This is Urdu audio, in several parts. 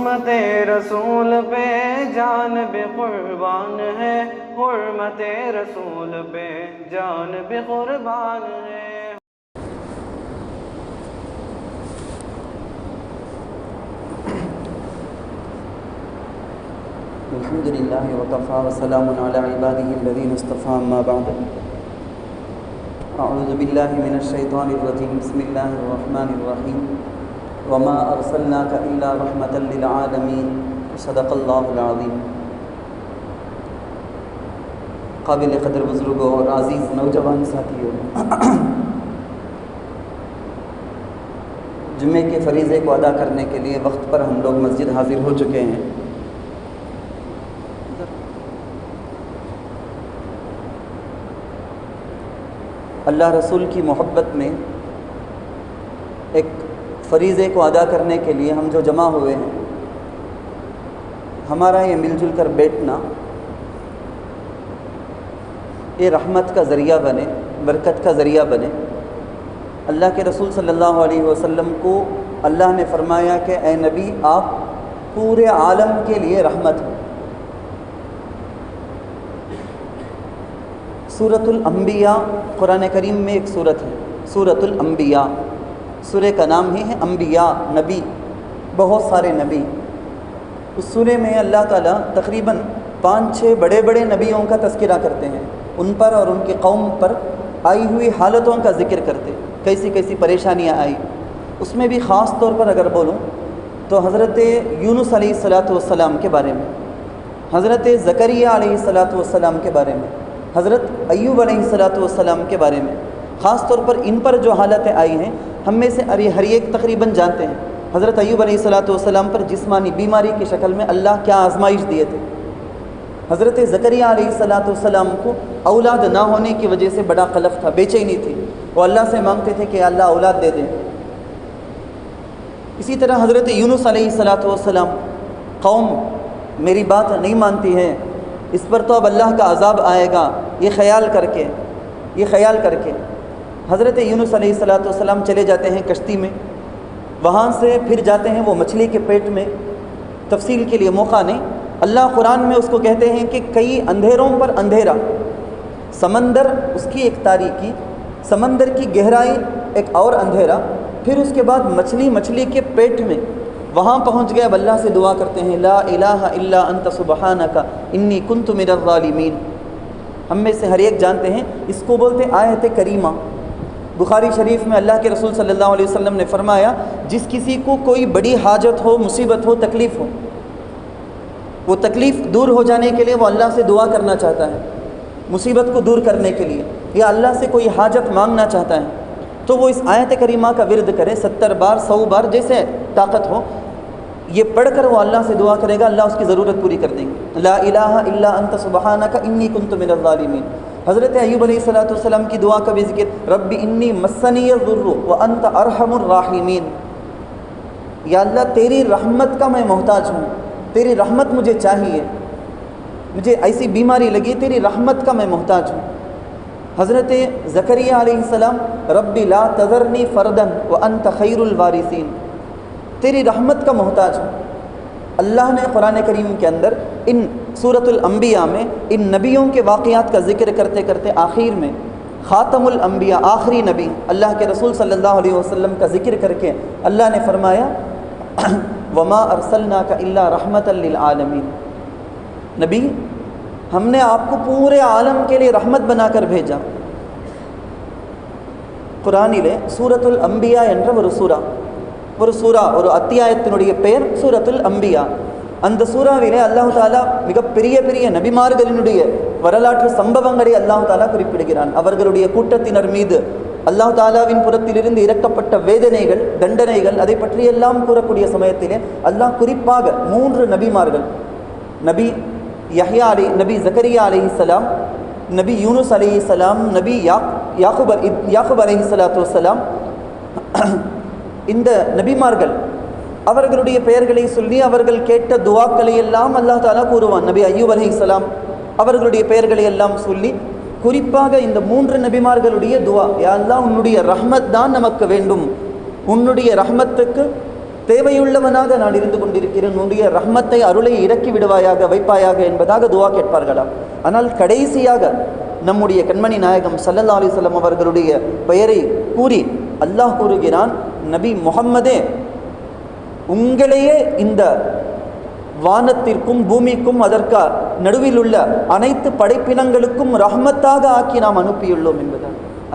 حرمت رسول پہ جان بھی قربان ہے، حرمت رسول پہ جان بھی قربان ہے۔ الحمدللہ وکفی وسلام علی عبادہ الذین اصطفی، اما بعد، اعوذ باللہ من الشیطان الرجیم، بسم اللہ الرحمن الرحیم، وما ارسلناک الا رحمۃللعالمین، صدق اللہ العظیم۔ قابل قدر بزرگوں اور عزیز نوجوان ساتھیوں، جمعے کے فریضے کو ادا کرنے کے لیے وقت پر ہم لوگ مسجد حاضر ہو چکے ہیں۔ اللہ رسول کی محبت میں ایک فریضے کو ادا کرنے کے لیے ہم جو جمع ہوئے ہیں، ہمارا یہ مل جل کر بیٹھنا یہ رحمت کا ذریعہ بنے، برکت کا ذریعہ بنے۔ اللہ کے رسول صلی اللہ علیہ وسلم کو اللہ نے فرمایا کہ اے نبی، آپ پورے عالم کے لیے رحمت ہیں۔ سورۃ الانبیاء قرآن کریم میں ایک سورت ہے، سورۃ الانبیاء، سورہ کا نام ہی ہے انبیاء، نبی، بہت سارے نبی۔ اس سورے میں اللہ تعالیٰ تقریباً 5-6 بڑے بڑے نبیوں کا تذکرہ کرتے ہیں، ان پر اور ان کی قوم پر آئی ہوئی حالتوں کا ذکر کرتے، کیسی کیسی پریشانیاں آئی۔ اس میں بھی خاص طور پر اگر بولوں تو حضرت یونس علیہ السلام کے بارے میں، حضرت زکریا علیہ السلام کے بارے میں، حضرت ایوب علیہ السلام کے بارے میں، خاص طور پر ان پر جو حالتیں آئی ہیں، ہم میں سے ہر ایک تقریباً جانتے ہیں حضرت ایوب علیہ السلام پر جسمانی بیماری کی شکل میں اللہ کیا آزمائش دیے تھے۔ حضرت زکریا علیہ السلام کو اولاد نہ ہونے کی وجہ سے بڑا قلق تھا، بے چینی تھی، وہ اللہ سے مانگتے تھے کہ اللہ اولاد دے دیں۔ اسی طرح حضرت یونس علیہ السلام، قوم میری بات نہیں مانتی ہے، اس پر تو اب اللہ کا عذاب آئے گا، یہ خیال کر کے حضرت یونس علیہ السلام چلے جاتے ہیں کشتی میں، وہاں سے پھر جاتے ہیں وہ مچھلی کے پیٹ میں۔ تفصیل کے لیے موقع نہیں، اللہ قرآن میں اس کو کہتے ہیں کہ کئی اندھیروں پر اندھیرا، سمندر اس کی ایک تاریکی، سمندر کی گہرائی ایک اور اندھیرا، پھر اس کے بعد مچھلی کے پیٹ میں، وہاں پہنچ گئے۔ اب اللہ سے دعا کرتے ہیں، لا الہ الا انت سبحانک انی کنت من الظالمین۔ ہم میں سے ہر ایک جانتے ہیں اس کو بولتے آیت کریمہ۔ بخاری شریف میں اللہ کے رسول صلی اللہ علیہ وسلم نے فرمایا، جس کسی کو کوئی بڑی حاجت ہو، مصیبت ہو، تکلیف ہو، وہ تکلیف دور ہو جانے کے لیے وہ اللہ سے دعا کرنا چاہتا ہے، مصیبت کو دور کرنے کے لیے، یا اللہ سے کوئی حاجت مانگنا چاہتا ہے، تو وہ اس آیت کریمہ کا ورد کرے 70 بار 100 بار، جیسے طاقت ہو، یہ پڑھ کر وہ اللہ سے دعا کرے گا، اللہ اس کی ضرورت پوری کر دیں گے۔ لا الہ الا انت سبحانک انی کنت من الظالمین۔ حضرت ایوب علیہ السلام کی دعا کا بھی ذکر، رب انی مسنی الضر وانت ارحم الراحمین۔ یا اللہ تیری رحمت کا میں محتاج ہوں، تیری رحمت مجھے چاہیے، مجھے ایسی بیماری لگی، تیری رحمت کا میں محتاج ہوں۔ حضرت زکریا علیہ السلام، رب لا تذرنی فردا وانت خیر الوارثین، تیری رحمت کا محتاج ہوں۔ اللہ نے قرآن کریم کے اندر ان سورۃ الانبیاء میں ان نبیوں کے واقعات کا ذکر کرتے کرتے آخر میں خاتم الانبیاء، آخری نبی اللہ کے رسول صلی اللہ علیہ وسلم کا ذکر کر کے اللہ نے فرمایا، وما ارسلناک الا رحمۃ للعالمین۔ نبی، ہم نے آپ کو پورے عالم کے لیے رحمت بنا کر بھیجا۔ قرآنilے سورۃ الانبیاء என்ற ஒரு சூரா, ஒரு அத்தியாயத்தினுடைய பெயர் சூரத்துல் அம்பியா. அந்த சூறாவிலே அல்லாஹ் தாலா மிக பெரிய பெரிய நபிமார்களினுடைய வரலாற்று சம்பவங்களை அல்லாஹ் தாலா குறிப்பிடுகிறான். அவர்களுடைய கூட்டத்தினர் மீது அல்லாஹ் தாலாவின் புறத்திலிருந்து இறக்கப்பட்ட வேதனைகள், தண்டனைகள், அதை பற்றியெல்லாம் கூறக்கூடிய சமயத்திலே அல்லாஹ் குறிப்பாக 3 நபிமார்கள், நபி யஹ்யா நபி ஜக்கரியா அலைஹிஸ்ஸலாம், நபி யூனுஸ் அலைஹிஸ்ஸலாம், நபி யாக்கூப் அலைஹிஸ்ஸலாத்து வஸ்ஸலாம், இந்த நபிமார்கள் அவர்களுடைய பெயர்களை சொல்லி அவர்கள் கேட்ட துவாக்களை எல்லாம் அல்லாஹ் தாலா கூறுவான். நபி அய்யூப் அலைஹிஸ்ஸலாம் அவர்களுடைய பெயர்களை எல்லாம் சொல்லி குறிப்பாக இந்த 3 நபிமார்களுடைய துவா, யா அல்லாஹ் உன்னுடைய ரஹ்மத் தான் நமக்கு வேண்டும், உன்னுடைய ரஹ்மத்துக்கு தேவையுள்ளவனாக நான் இருந்து கொண்டிருக்கிறேன், உன்னுடைய ரஹ்மத்தை அருளை இறக்கி விடுவாயாக வைப்பாயாக என்பதாக துவா கேட்பார்களாம். ஆனால் கடைசியாக நம்முடைய கண்மணி நாயகம் ஸல்லல்லாஹு அலைஹி வஸல்லம் அவர்களுடைய பெயரை கூறி அல்லாஹ் கூறுகிறான், நபி முஹம்மதே, உங்களையே இந்த வானத்திற்கும் பூமிக்கும் அதற்கு நடுவில் உள்ள அனைத்து படைப்பினங்களுக்கும் ரஹ்மத்தாக ஆக்கி நாம் அனுப்பியுள்ளோம் என்பதால்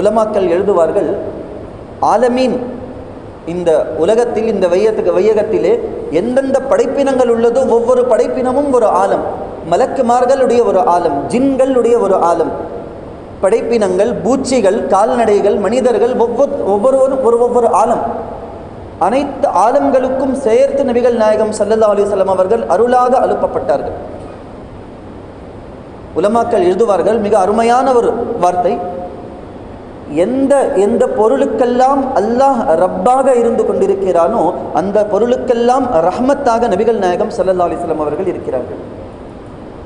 உலமாக்கள் எழுதுவார்கள், ஆலமீன் இந்த உலகத்தில், இந்த வையகத்திலே எந்தெந்த படைப்பினங்கள் உள்ளதோ ஒவ்வொரு படைப்பினமும் ஒரு ஆலம். மலக்குமார்களுடைய ஒரு ஆலம், ஜின்களுடைய ஒரு ஆலம், படைப்பினங்கள், பூச்சிகள், கால்நடைகள், மனிதர்கள், ஒவ்வொருவரும் ஒவ்வொரு ஆலம். அனைத்து ஆலம்களுக்கும் சேர்த்து நபிகள் நாயகம் ஸல்லல்லாஹு அலைஹி வஸல்லம் அவர்கள் அருளாக அனுப்பப்பட்டார்கள். உலமாக்கள் எழுதுவார்கள், மிக அருமையான ஒரு வார்த்தை, எந்த பொருளுக்கெல்லாம் அல்லாஹ் ரப்பாக இருந்து கொண்டிருக்கிறானோ அந்த பொருளுக்கெல்லாம் ரஹ்மத்தாக நபிகள் நாயகம் ஸல்லல்லாஹு அலைஹி வஸல்லம் அவர்கள் இருக்கிறார்கள்।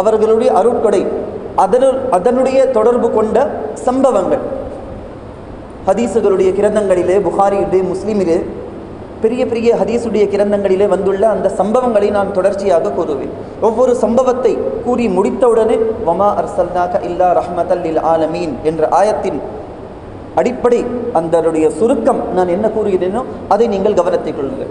அவர்களுடைய அருட்கொடை, அதனுடைய தொடர்பு கொண்ட சம்பவங்கள் ஹதீஸுகளுடைய கிரந்தங்களிலே, புகாரியிலே, முஸ்லிமிலே, பெரிய பெரிய ஹதீஸுடைய கிரந்தங்களிலே வந்துள்ள அந்த சம்பவங்களை நான் தொடர்ச்சியாக கூறுவேன். ஒவ்வொரு சம்பவத்தை கூறி முடித்தவுடனே வமா அர்சல்னாக இல்லா ரஹ்மத்தல்லில் ஆலமீன் என்ற ஆயத்தின் அடிப்படை அந்தனுடைய சுருக்கம் நான் என்ன கூறுகிறேனோ அதை நீங்கள் கவனத்தில் கொள்ளுங்கள்।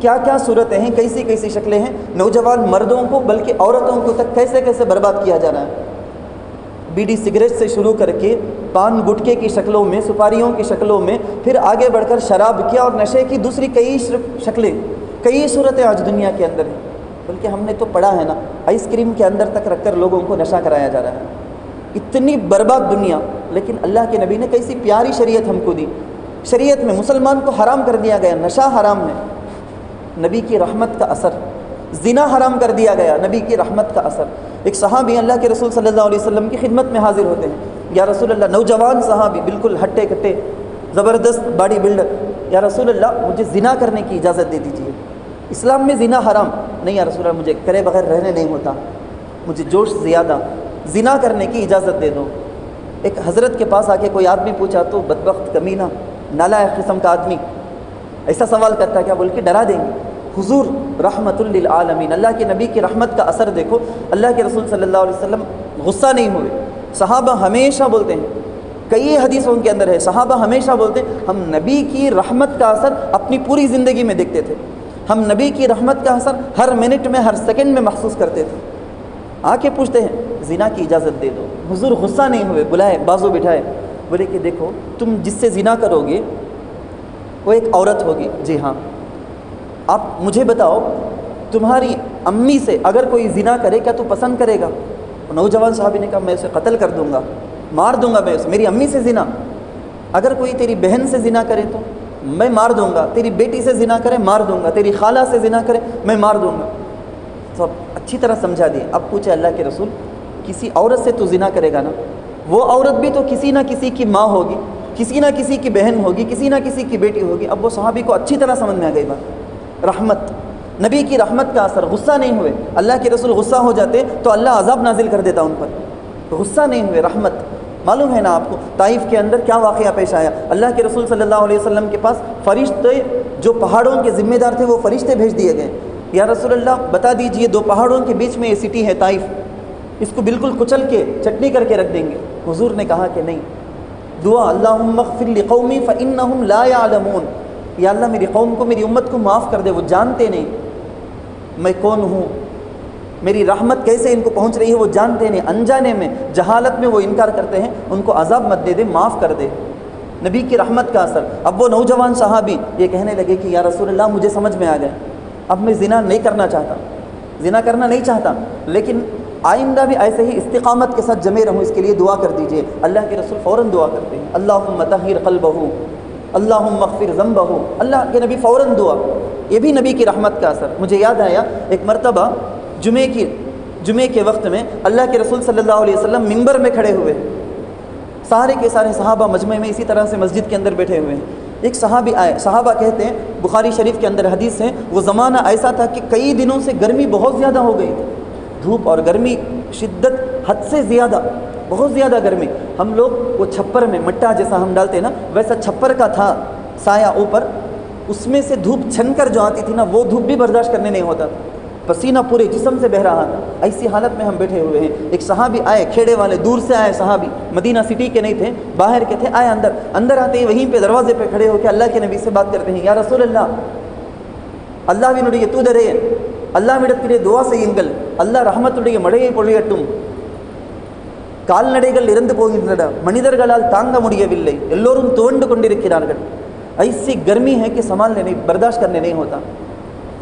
کیا کیا صورتیں ہیں، کیسی کیسی شکلیں ہیں، نوجوان مردوں کو بلکہ عورتوں کو تک کیسے کیسے برباد کیا جا رہا ہے۔ بیڑی سگریٹ سے شروع کر کے پان گٹکے کی شکلوں میں، سپاریوں کی شکلوں میں، پھر آگے بڑھ کر شراب کیا اور نشے کی دوسری کئی شکلیں، کئی صورتیں آج دنیا کے اندر ہیں۔ بلکہ ہم نے تو پڑھا ہے نا، آئس کریم کے اندر تک رکھ کر لوگوں کو نشہ کرایا جا رہا ہے۔ اتنی برباد دنیا، لیکن اللہ کے نبی نے کیسی پیاری شریعت ہم کو دی۔ شریعت میں مسلمان کو حرام کر دیا گیا، نشہ حرام ہے، نبی کی رحمت کا اثر۔ زنا حرام کر دیا گیا، نبی کی رحمت کا اثر۔ ایک صحابی اللہ کے رسول صلی اللہ علیہ وسلم کی خدمت میں حاضر ہوتے ہیں، یا رسول اللہ، نوجوان صحابی بالکل ہٹے کٹے زبردست باڈی بلڈر، یا رسول اللہ مجھے زنا کرنے کی اجازت دے دیجیے، اسلام میں زنا حرام نہیں یا رسول اللہ، مجھے کرے بغیر رہنے نہیں ہوتا، مجھے جوش زیادہ، زنا کرنے کی اجازت دے دو۔ ایک حضرت کے پاس آ کے کوئی آدمی پوچھا تو بدبخت کمینہ نالائق قسم کا آدمی ایسا سوال کرتا ہے کیا بول کے ڈرا دیں گے۔ حضور رحمتللل عالمین، اللہ کے نبی کی رحمت کا اثر دیکھو، اللہ کے رسول صلی اللہ علیہ وسلم غصہ نہیں ہوئے۔ صحابہ ہمیشہ بولتے ہیں، کئی حدیثوں کے اندر ہے، صحابہ ہمیشہ بولتے ہیں ہم نبی کی رحمت کا اثر اپنی پوری زندگی میں دیکھتے تھے، ہم نبی کی رحمت کا اثر ہر منٹ میں، ہر سیکنڈ میں محسوس کرتے تھے۔ آ کے پوچھتے ہیں زنا کی اجازت دے دو، حضور غصہ نہیں ہوئے، بلائے بازو بٹھائے، بولے کہ دیکھو تم جس سے زنا کرو گے وہ ایک عورت ہوگی، جی ہاں، آپ مجھے بتاؤ تمہاری امی سے اگر کوئی زنا کرے کیا تو پسند کرے گا؟ نوجوان صحابی نے کہا میں اسے قتل کر دوں گا، مار دوں گا میں اسے، میری امی سے زنا، اگر کوئی تیری بہن سے زنا کرے تو میں مار دوں گا، تیری بیٹی سے زنا کرے مار دوں گا، تیری خالہ سے زنا کرے میں مار دوں گا۔ تو اب اچھی طرح سمجھا دیے۔ اب پوچھے اللہ کے رسول کسی عورت سے تو زنا کرے گا نا، وہ عورت بھی تو کسی نہ کسی کی ماں ہوگی، کسی نہ کسی کی بہن ہوگی، کسی نہ کسی کی بیٹی ہوگی۔ اب وہ صحابی کو اچھی طرح سمجھ میں آ گئی بات، رحمت، نبی کی رحمت کا اثر، غصہ نہیں ہوئے۔ اللہ کے رسول غصہ ہو جاتے تو اللہ عذاب نازل کر دیتا ان پر، غصہ نہیں ہوئے، رحمت۔ معلوم ہے نا آپ کو طائف کے اندر کیا واقعہ پیش آیا؟ اللہ کے رسول صلی اللہ علیہ وسلم کے پاس فرشتے جو پہاڑوں کے ذمہ دار تھے وہ فرشتے بھیج دیے گئے، یا رسول اللہ بتا دیجئے دو پہاڑوں کے بیچ میں یہ سٹی ہے طائف، اس کو بالکل کچل کے چٹنی کر کے رکھ دیں گے۔ حضور نے کہا کہ نہیں، دعا اللہم اغفر لقومی فإنہم لا یعلمون، یا اللہ میری قوم کو، میری امت کو معاف کر دے، وہ جانتے نہیں میں کون ہوں، میری رحمت کیسے ان کو پہنچ رہی ہے وہ جانتے نہیں، انجانے میں، جہالت میں وہ انکار کرتے ہیں، ان کو عذاب مت دے دے، معاف کر دے۔ نبی کی رحمت کا اثر۔ اب وہ نوجوان صحابی یہ کہنے لگے کہ یا رسول اللہ مجھے سمجھ میں آ گئے، اب میں زنا نہیں کرنا چاہتا، زنا کرنا نہیں چاہتا، لیکن آئندہ بھی ایسے ہی استقامت کے ساتھ جمے رہوں، اس کے لیے دعا کر دیجئے۔ اللہ کے رسول فوراً دعا کرتے ہیں، اللہم طہر قلبہ، اللہم اغفر ذنبہ، اللہ کے نبی فوراً دعا۔ یہ بھی نبی کی رحمت کا اثر۔ مجھے یاد آیا ایک مرتبہ جمعے کے وقت میں اللہ کے رسول صلی اللہ علیہ وسلم منبر میں کھڑے ہوئے، سارے کے سارے صحابہ مجمع میں اسی طرح سے مسجد کے اندر بیٹھے ہوئے ہیں۔ ایک صحابی آئے، صحابہ کہتے ہیں بخاری شریف کے اندر حدیث ہے، وہ زمانہ ایسا تھا کہ کئی دنوں سے گرمی بہت زیادہ ہو گئی تھی، دھوپ اور گرمی شدت حد سے زیادہ، بہت زیادہ گرمی۔ ہم لوگ وہ چھپر میں مٹا جیسا ہم ڈالتے نا، ویسا چھپر کا تھا سایہ اوپر، اس میں سے دھوپ چھن کر جو آتی تھی نا، وہ دھوپ بھی برداشت کرنے نہیں ہوتا تھا، پسینہ پورے جسم سے بہہ رہا تھا۔ ایسی حالت میں ہم بیٹھے ہوئے ہیں، ایک صحابی آئے، کھیڑے والے دور سے آئے صحابی، مدینہ سٹی کے نہیں تھے، باہر کے تھے، آئے اندر آتے ہی وہیں پہ دروازے پہ کھڑے ہو کے اللہ کے نبی سے بات کرتے ہیں، یا رسول اللہ، اللہ بھی نوڑی تو درے اللہ میڈتیرے دعا سے انگل اللہ رحمتللہ مڑے پڑیٹم கால்நடைகள் இறந்து போகின்றன, மனிதர்களால் தாங்க முடியவில்லை, எல்லோரும் துவண்டு கொண்டிருக்கிறார்கள். ایسی گرمی ہے کہ سنبھالنے نہیں، برداشت کرنے نہیں ہوتا.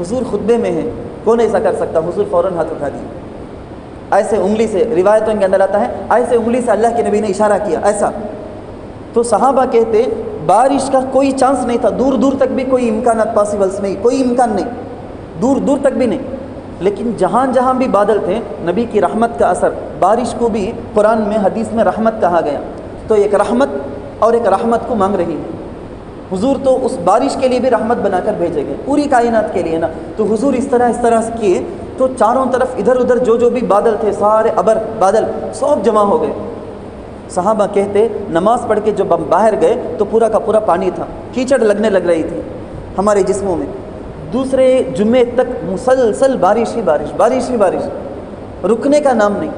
حضور خطبے میں ہے، کون ایسا کر سکتا؟ حضور فوراً ہاتھ اٹھا دیے، ایسے انگلی سے، روایتوں کے اندر آتا ہے ایسے انگلی سے اللہ کے نبی نے اشارہ کیا ایسا. تو صحابہ کہتے بارش کا کوئی چانس نہیں تھا، دور دور تک بھی کوئی امکانات پاسبلس نہیں، کوئی امکان نہیں، دور دور تک بھی نہیں. لیکن جہاں جہاں بھی بادل تھے نبی کی رحمت کا اثر. بارش کو بھی قرآن میں حدیث میں رحمت کہا گیا، تو ایک رحمت اور ایک رحمت کو مانگ رہی ہے. حضور تو اس بارش کے لیے بھی رحمت بنا کر بھیجے گئے، پوری کائنات کے لیے نا. تو حضور اس طرح سے کیے تو چاروں طرف ادھر ادھر جو بھی بادل تھے سارے ابر بادل سب جمع ہو گئے. صحابہ کہتے نماز پڑھ کے جب ہم باہر گئے تو پورا کا پورا پانی تھا، کیچڑ لگنے لگ رہی تھی ہمارے جسموں میں. دوسرے جمعے تک مسلسل بارش ہی بارش، بارش ہی بارش، رکنے کا نام نہیں.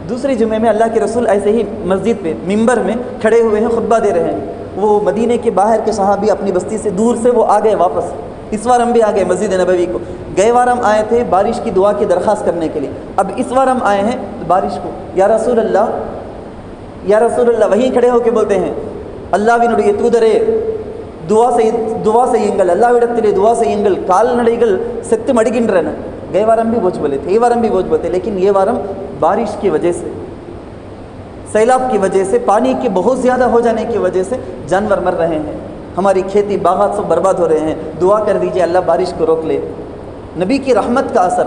دوسرے جمعے میں اللہ کے رسول ایسے ہی مسجد پہ ممبر میں کھڑے ہوئے ہیں، خطبہ دے رہے ہیں. وہ مدینے کے باہر کے صحابی اپنی بستی سے دور سے وہ آ گئے واپس، اس بار ہم بھی آ گئے مسجد نبوی کو. گئے بار ہم آئے تھے بارش کی دعا کی درخواست کرنے کے لیے. اب اس بار ہم آئے ہیں بارش کو, یا رسول اللہ وہیں کھڑے ہو کے بولتے ہیں اللہ ونڈیے تودرے دعا سیئنگل اللہ وڈتلے دعا سیئنگل کال نڑیگل ست مڑگنرن. گئے بار ہم بھی بوجھ بولے تھے, یہ بار ہم بھی بوجھ بولتے, لیکن یہ بار ہم بارش کی وجہ سے, سیلاب کی وجہ سے, پانی کے بہت زیادہ ہو جانے کی وجہ سے جانور مر رہے ہیں, ہماری کھیتی باغات سب برباد ہو رہے ہیں. دعا کر دیجئے اللہ بارش کو روک لے. نبی کی رحمت کا اثر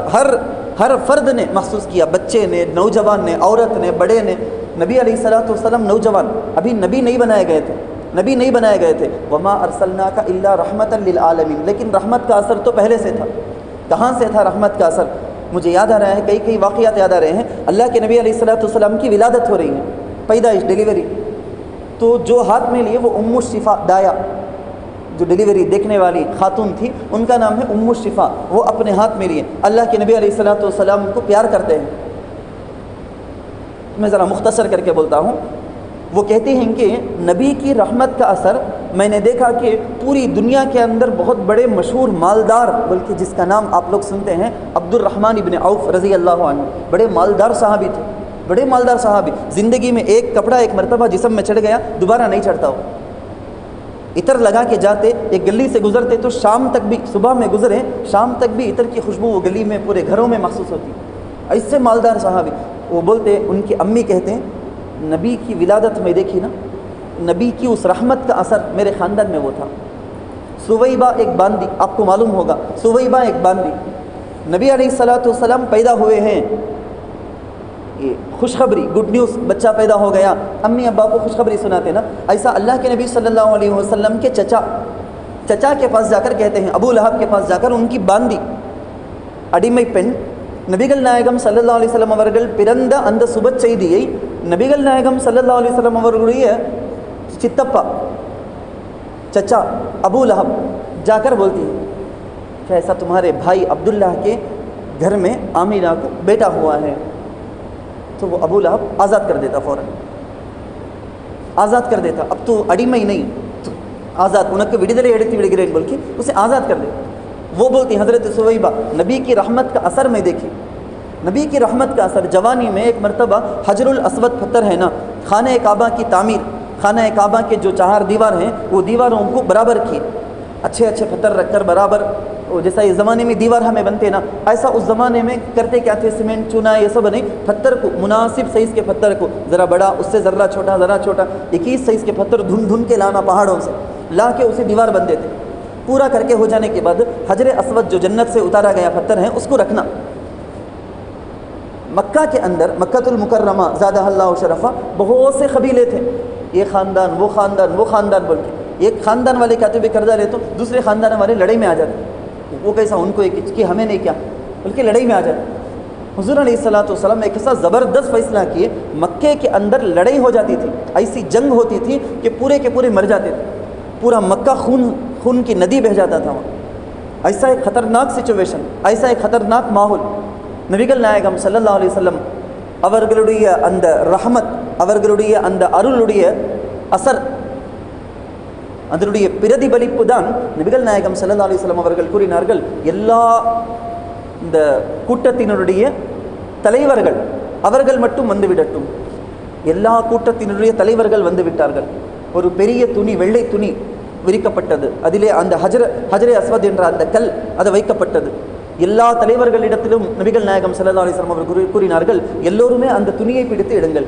ہر فرد نے محسوس کیا, بچے نے, نوجوان نے, عورت نے, بڑے نے. نبی علیہ الصلوۃ والسلام نوجوان, ابھی نبی نہیں بنائے گئے تھے. وما ارسلناک الا رحمۃللعالمین, لیکن رحمت کا اثر تو پہلے سے تھا. کہاں سے تھا رحمت کا اثر؟ مجھے یاد آ رہا ہے, کئی واقعات یاد آ رہے ہیں. اللہ کے نبی علیہ الصلوۃ والسلام کی ولادت ہو رہی ہے, پیدائش, ڈیلیوری. تو جو ہاتھ میں لیے وہ ام الشفا دایا, جو ڈیلیوری دیکھنے والی خاتون تھی, ان کا نام ہے ام الشفا. وہ اپنے ہاتھ میں لیے اللہ کے نبی علیہ الصلوۃ والسلام کو پیار کرتے ہیں. میں ذرا مختصر کر کے بولتا ہوں. وہ کہتے ہیں کہ نبی کی رحمت کا اثر میں نے دیکھا کہ پوری دنیا کے اندر بہت بڑے مشہور مالدار, بلکہ جس کا نام آپ لوگ سنتے ہیں عبد الرحمن ابن عوف رضی اللہ عنہ, بڑے مالدار صحابی تھے, بڑے مالدار صحابی. زندگی میں ایک کپڑا ایک مرتبہ جسم میں چڑھ گیا دوبارہ نہیں چڑھتا. ہو عطر لگا کے جاتے, ایک گلی سے گزرتے تو شام تک بھی, صبح میں گزرے شام تک بھی عطر کی خوشبو وہ گلی میں پورے گھروں میں محسوس ہوتی. ایسے مالدار صحابی. وہ بولتے, ان کی امی کہتے ہیں نبی کی ولادت میں دیکھی نا, نبی کی اس رحمت کا اثر میرے خاندان میں وہ تھا. سویبہ ایک باندی, آپ کو معلوم ہوگا, سویبہ ایک باندی, نبی علیہ الصلوۃ والسلام پیدا ہوئے ہیں, یہ خوشخبری, گڈ نیوز, بچہ پیدا ہو گیا, امی ابا کو خوشخبری سناتے نا. ایسا اللہ کے نبی صلی اللہ علیہ وسلم کے چچا کے پاس جا کر کہتے ہیں, ابو لہب کے پاس جا کر ان کی باندی اڈیمئی پین نبیگل نائگم صلی اللہ علیہ وسلم اورگل پرند اند سبت چیدیئی نبیگل نائگم صلی اللہ علیہ وسلم اورگڑی چتپا چچا ابو لہب جا کر بولتی ہے کہ ایسا تمہارے بھائی عبداللہ کے گھر میں آمینہ کو بیٹا ہوا ہے. تو وہ ابو لہب آزاد کر دیتا, فوراً آزاد کر دیتا. اب تو اڈیمئی نہیں, تو آزاد, انہیں کو وڈیدلے ایڈتی وڈگرین بول کے اسے آزاد کر دیتا. وہ بولتی حضرت سویبہ نبی کی رحمت کا اثر میں دیکھی, نبی کی رحمت کا اثر. جوانی میں ایک مرتبہ حجر الاسود پتھر ہے نا, خانہ کعبہ کی تعمیر, خانہ کعبہ کے جو 4 دیوار ہیں وہ دیواروں کو برابر کی, اچھے پتھر رکھ کر برابر, جیسا اس زمانے میں دیوار ہمیں بنتے نا, ایسا اس زمانے میں کرتے کیا تھے, سیمنٹ چونا یہ سب نہیں, پتھر کو مناسب سائز کے پتھر کو, ذرا بڑا, اس سے ذرا چھوٹا, 21 سائز کے پتھر دھن کے لانا پہاڑوں سے لا کے اسے دیوار بن دیتے. پورا کر کے ہو جانے کے بعد حجر اسود جو جنت سے اتارا گیا پتھر ہے اس کو رکھنا. مکہ کے اندر, مکۃ المکرمہ زادہ اللہ شرفا, بہت سے قبیلے تھے, یہ خاندان وہ خاندان بول کے. ایک خاندان والے کہتے ہوئے قرضہ لیتے, دوسرے خاندان والے لڑائی میں آ جاتے. وہ کیسا, ان کو ایک کہ ہمیں نہیں کیا, بلکہ لڑائی میں آ جاتے. حضور علیہ الصلوۃ والسلام ایک ایسا زبردست فیصلہ کیے, مکے کے اندر لڑائی ہو جاتی تھی, ایسی جنگ ہوتی تھی کہ پورے کے پورے مر جاتے تھے, پورا مکہ خون کی ندی بہہ جاتا تھا وہاں. ایسا ایک خطرناک سچویشن, ایسا ایک خطرناک ماحول. نبیگل نائگم صلی اللہ علیہ وسلم ಅವರುಗಳುடைய ಅಂದ ರಹಮತ್, ಅವರುಗಳುடைய ಅಂದ ಅರುಳುடைய அசர், அதனுடைய பிரதிபலிப்பு தான் நபிகள் நாயகம் ஸல்லல்லாஹு அலைஹி வஸல்லம் அவர்கள் கூறினார்கள், எல்லா இந்த கூட்டத்தினருடைய தலைவர்கள் அவர்கள் மட்டும் வந்து விடட்டும். எல்லா கூட்டத்தினருடைய தலைவர்கள் வந்து விட்டார்கள். ஒரு பெரிய துணி, வெள்ளை துணி விரிக்கப்பட்டது, அதிலே அந்த ஹஜ்ரே அஸ்வத் என்ற அந்த கல் அது வைக்கப்பட்டது. எல்லா தலைவர்களிடத்திலும் நபிகள் நாயகம் ஸல்லல்லாஹு அலைஹி வஸல்லம் அவர்கள் கூறினார்கள், எல்லோருமே அந்த துணியை பிடித்து எடுங்கள்.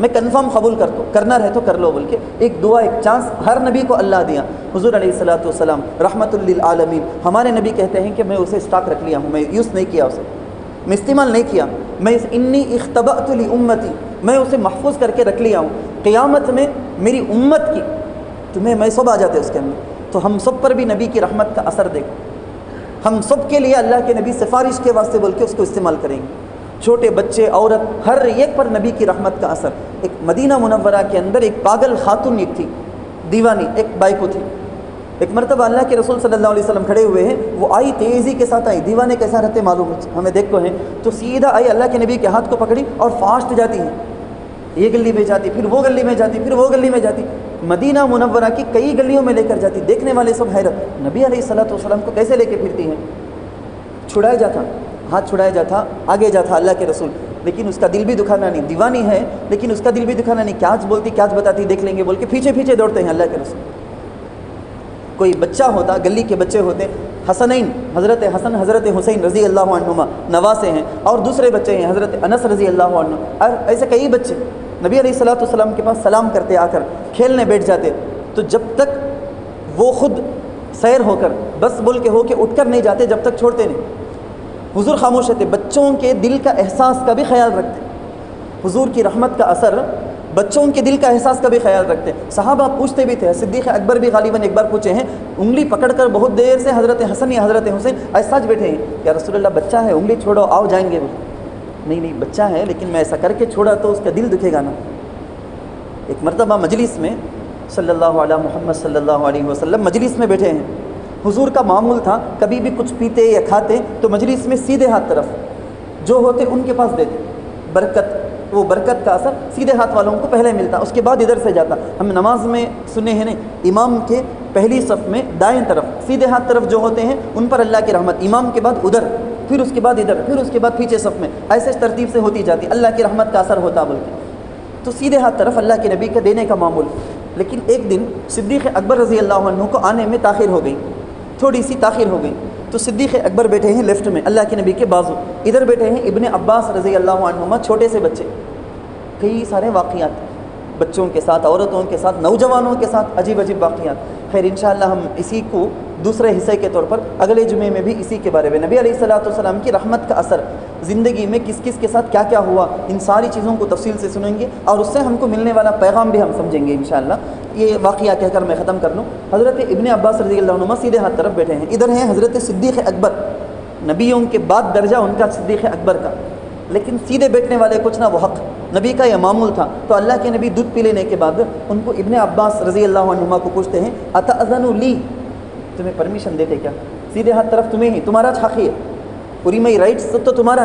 میں کنفرم قبول کرتا ہوں، کرنا رہے تو کر لو، بول کے ایک دعا، ایک چانس ہر نبی کو اللہ دیا۔ حضور علیہ الصلوۃ والسلام رحمۃ عالمین، ہمارے نبی کہتے ہیں کہ میں اسے اسٹاک رکھ لیا ہوں، میں یوز نہیں کیا اسے، میں استعمال نہیں کیا، میں انی اختبأت لامتی، میں اسے محفوظ کر کے رکھ لیا ہوں، قیامت میں میری امت کی تمہیں میں سب آ جاتے اس کے اندر، تو ہم سب پر بھی نبی کی رحمت کا اثر دیکھو، ہم سب کے لیے اللہ کے نبی سفارش کے واسطے بول کے اس کو استعمال کریں گے، چھوٹے بچے، عورت، ہر ایک پر نبی کی رحمت کا اثر۔ ایک مدینہ منورہ کے اندر ایک پاگل خاتون ایک تھی، دیوانی، ایک بائکو تھی۔ ایک مرتبہ اللہ کے رسول صلی اللہ علیہ وسلم کھڑے ہوئے ہیں، وہ آئی تیزی کے ساتھ آئی، دیوانے کیسا رہتے معلوم ہے ہمیں دیکھو ہیں، تو سیدھا آئی، اللہ کے نبی کے ہاتھ کو پکڑی اور فاسٹ جاتی ہیں، یہ گلی میں جاتی، پھر وہ گلی میں جاتی، پھر وہ گلی میں جاتی، مدینہ منورہ کی کئی گلیوں میں لے کر جاتی۔ دیکھنے والے سب حیرت، نبی علیہ الصلوۃ والسلام کو کیسے لے کے پھرتی ہیں؟ چھڑایا جاتا، ہاتھ چھڑایا جاتا، آگے جاتا اللہ کے رسول، لیکن اس کا دل بھی دکھانا نہیں، دیوانی ہے لیکن اس کا دل بھی دکھانا نہیں، کیا بولتی کیا بتاتی دیکھ لیں گے بول کے پیچھے پیچھے دوڑتے ہیں اللہ کے رسول۔ کوئی بچہ ہوتا، گلی کے بچے ہوتے، حسنین، حضرت حسن حضرت حسین رضی اللہ عنہما نواسے ہیں، اور دوسرے بچے ہیں حضرت انس رضی اللہ عنہ، اور ایسے کئی بچے نبی علیہ الصلوۃ والسلام کے پاس سلام کرتے، آ کر کھیلنے بیٹھ جاتے، تو جب تک وہ خود سیر ہو کر بس بول کے ہو کے اٹھ کر نہیں جاتے جب تک چھوڑتے نہیں۔ حضور خاموش رہتے، بچوں کے دل کا احساس کا بھی خیال رکھتے، حضور کی رحمت کا اثر بچوں کے دل کا احساس کا بھی خیال رکھتے۔ صحابہ پوچھتے بھی تھے، صدیق اکبر بھی غالباً ایک بار پوچھے ہیں، انگلی پکڑ کر بہت دیر سے حضرت حسن یا حضرت حسین ایسا بیٹھے ہیں، یا رسول اللہ بچہ ہے، انگلی چھوڑو آؤ جائیں گے، نہیں نہیں بچہ ہے لیکن میں ایسا کر کے چھوڑا تو اس کا دل دکھے گا نا۔ ایک مرتبہ مجلس میں صلی اللہ علیہ محمد صلی اللہ علیہ وسلم مجلس میں بیٹھے ہیں، حضور کا معمول تھا کبھی بھی کچھ پیتے یا کھاتے تو مجلس میں سیدھے ہاتھ طرف جو ہوتے ان کے پاس دیتے، برکت، وہ برکت کا اثر سیدھے ہاتھ والوں کو پہلے ملتا، اس کے بعد ادھر سے جاتا۔ ہم نماز میں سنے ہیں نہیں، امام کے پہلی صف میں دائیں طرف سیدھے ہاتھ طرف جو ہوتے ہیں ان پر اللہ کی رحمت، امام کے بعد ادھر، پھر اس کے بعد ادھر، پھر اس کے بعد پیچھے صف میں، ایسے ترتیب سے ہوتی جاتی، اللہ کی رحمت کا اثر ہوتا بول کے، تو سیدھے ہاتھ طرف اللہ کے نبی کا دینے کا معمول۔ لیکن ایک دن صدیق اکبر رضی اللہ عنہ کو آنے میں تاخیر ہو گئی، تھوڑی سی تاخیر ہو گئی، تو صدیق اکبر بیٹھے ہیں لیفٹ میں اللہ کے نبی کے بازو، ادھر بیٹھے ہیں ابن عباس رضی اللہ عنہما، چھوٹے سے بچے، کئی سارے واقعات بچوں کے ساتھ، عورتوں کے ساتھ، نوجوانوں کے ساتھ، عجیب عجیب واقعات۔ خیر انشاءاللہ ہم اسی کو دوسرے حصے کے طور پر اگلے جمعے میں بھی اسی کے بارے میں نبی علیہ الصلوۃ والسلام کی رحمت کا اثر زندگی میں کس کس کے ساتھ کیا کیا ہوا، ان ساری چیزوں کو تفصیل سے سنیں گے، اور اس سے ہم کو ملنے والا پیغام بھی ہم سمجھیں گے انشاءاللہ۔ یہ واقعہ کہہ کر میں ختم کر لوں۔ حضرت ابن عباس رضی اللہ عنہ سیدھے ہاتھ طرف بیٹھے ہیں، ادھر ہیں حضرت صدیق اکبر، نبیوں کے بعد درجہ ان کا صدیق اکبر کا، لیکن سیدھے بیٹھنے والے کچھ نہ، وہ حق نبی کا یہ معمول تھا۔ تو اللہ کے نبی دودھ پی لینے کے بعد ان کو ابن عباس رضی اللہ عنہما کو پوچھتے ہیں، اتأذن لی، تمہیں پرمیشن دیتے کیا؟ سیدھے ہاتھ طرف تمہیں ہی، تمہارا حق ہے، پوری میں رائٹس تو تمہارا،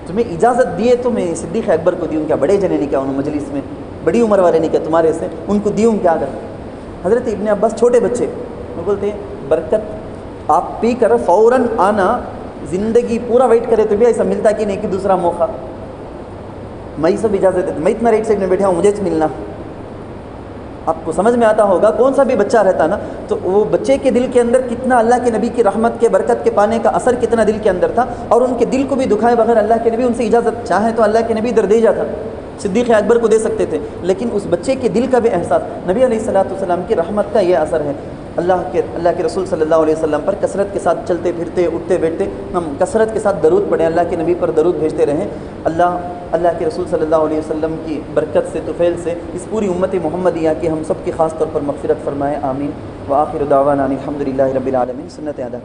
تمہیں اجازت دیے تو میں صدیق اکبر کو دیوں کیا؟ بڑے جنے نے کیا انہوں مجلس میں، بڑی عمر والے نے کیا تمہارے سے، ان کو دیوں کیا اگر؟ حضرت ابن عباس چھوٹے بچے وہ بولتے ہیں برکت آپ پی کر فوراً آنا، زندگی پورا ویٹ کرے تو بھی ایسا ملتا کہ نہیں کہ دوسرا موقع، میں سب اجازت دیتا، میں اتنا ریٹ سے بیٹھا ہوں مجھے ملنا۔ آپ کو سمجھ میں آتا ہوگا کون سا بھی بچہ رہتا نا تو وہ بچے کے دل کے اندر کتنا اللہ کے نبی کی رحمت کے برکت کے پانے کا اثر کتنا دل کے اندر تھا، اور ان کے دل کو بھی دکھائے بغیر اللہ کے نبی ان سے اجازت چاہیں تو اللہ کے نبی در دے جاتا، صدیق اکبر کو دے سکتے تھے، لیکن اس بچے کے دل کا بھی احساس، نبی علیہ الصلوۃ والسلام کی رحمت کا یہ اثر ہے۔ اللہ کے رسول صلی اللہ علیہ وسلم پر کثرت کے ساتھ چلتے پھرتے اٹھتے بیٹھتے ہم کثرت کے ساتھ درود پڑھیں، اللہ کے نبی پر درود بھیجتے رہیں۔ اللہ کے رسول صلی اللہ علیہ وسلم کی برکت سے، طفیل سے اس پوری امت محمدیہ کی ہم سب کی خاص طور پر مغفرت فرمائے، آمین۔ وآخر دعوانا الحمدللہ رب العالمین۔ سنت ادا